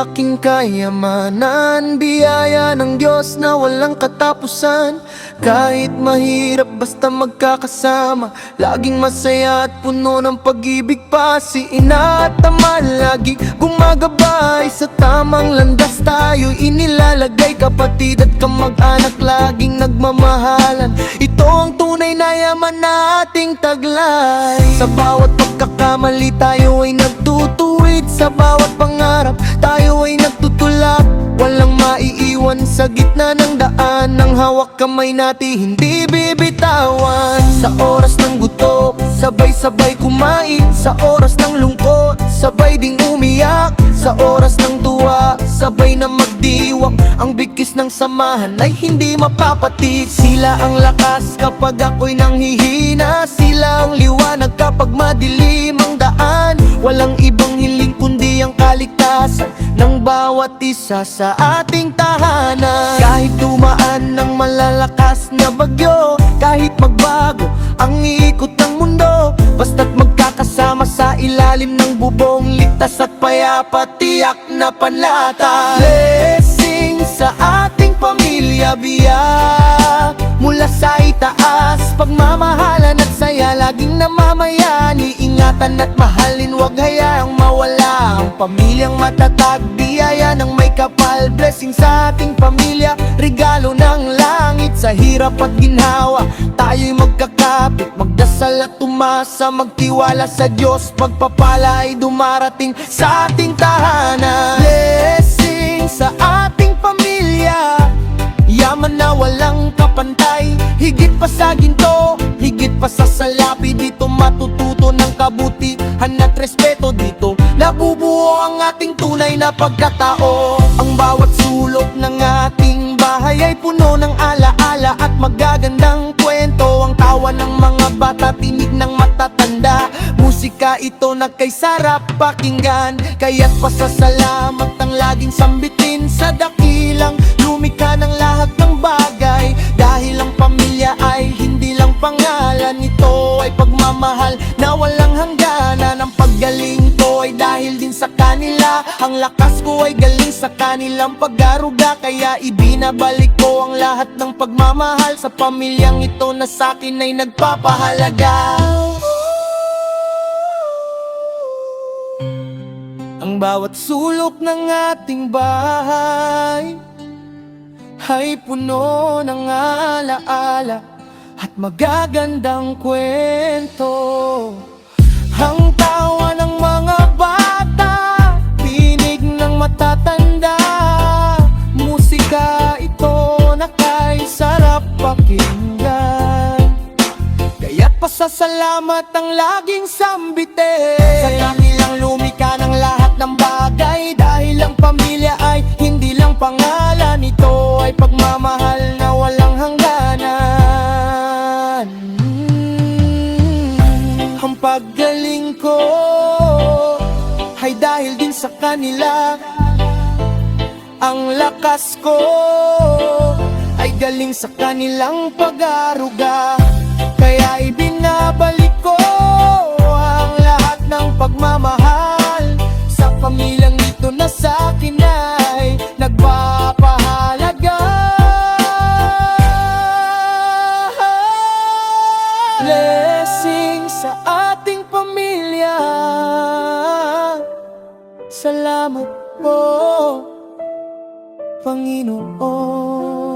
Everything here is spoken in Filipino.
aking kayamanan, biyaya ng Diyos na walang katapusan. Kahit mahirap basta magkakasama, laging masaya at puno ng pag-ibig pa. Si ina at ama lagi gumagabay, sa tamang landas tayo inilalagay. Kapatid at kamag-anak laging nagmamahalan, ito ang tunay na yaman na ating taglay. Sa bawat pagkakamali tayo ay nagtutuwid, sa bawat pangarap tayo ay nagtutulak. Walang maiiwan sa gitna ng daan, ng hawak kamay natin hindi bibitawan. Sa oras ng gutom, sabay-sabay kumain. Sa oras ng lungkot, sabay ding umiyak. Sa oras ng tuwa, sabay na magdiwang. Ang bigkis ng samahan ay hindi mapapatik. Sila ang lakas kapag ako'y nanghihina, sila ang liwanag kapag madilim ang daan. Walang ibang hiling kundi ang kaligtasan ng bawat isa sa ating tahanan. Kahit dumaan ng malalakas na bagyo, kahit magbago ang ikot ng mundo, basta't magkakasama sa ilalim ng bubong, ligtas at payapa, tiyak na panlata. Blessing sa ating pamilya, biyak mula sa itaas, pagmamahalan at saya laging namamayan. Iingatan at mahalin, wag hayaang mawala ang pamilyang matatag, biyaya ng may kapal. Blessing sa ating pamilya, regalo ng langit. Sa hirap at ginhawa, tayo'y magkakapit, magdasal at umasa, magtiwala sa Diyos, pagpapala ay dumarating sa ating tahanan. Blessing sa ating pamilya, yaman na walang kapantay. Higit pa sa ginto, higit pa sa salapi, dito matututo ng kabutihan at respeto. Dito nabubuo ang ating tunay na pagkatao. Ang bawat sulok ng ating bahay ay puno ng alaala at magagandang kwento. Ang tawa ng mga bata, tinig ng matatanda, musika ito na kay sarap pakinggan. Kaya't pasasalamat ang laging sambitin sa dakilang lumikha ng lahat ng bagay. Dahil ang pamilya ay hindi lang pangalan, ito ay pagmamahal na walang hangganan. Ang paggaling ko ay dahil din sa kanila, ang lakas ko ay galing sa kanilang pag-aruga. Kaya ibinabalik ko ang lahat ng pagmamahal sa pamilyang ito na sa'kin ay nagpapahalaga. Ang bawat sulok ng ating bahay ay puno ng alaala at magagandang kwento. Ang tawa ng mga bata, tinig ng matatanda, musika ito na kay sarap pakinggan. Kaya't pasasalamat ang laging sambitin sa kanilang lumikha ng lahat ng bagay. Dahil ang pamilya ay hindi lang pangalan, ito ay pagmamahal na walang hangganan. Ang paggaling ko ay dahil din sa kanila, ang lakas ko ay galing sa kanilang pag-aruga. Kaya ibinabalik ko ang lahat ng pagmamahal sa pamilyang ito na sa'kin ay nagpapahalaga. Blessing sa ating pamilya, salamat po, Panginoon.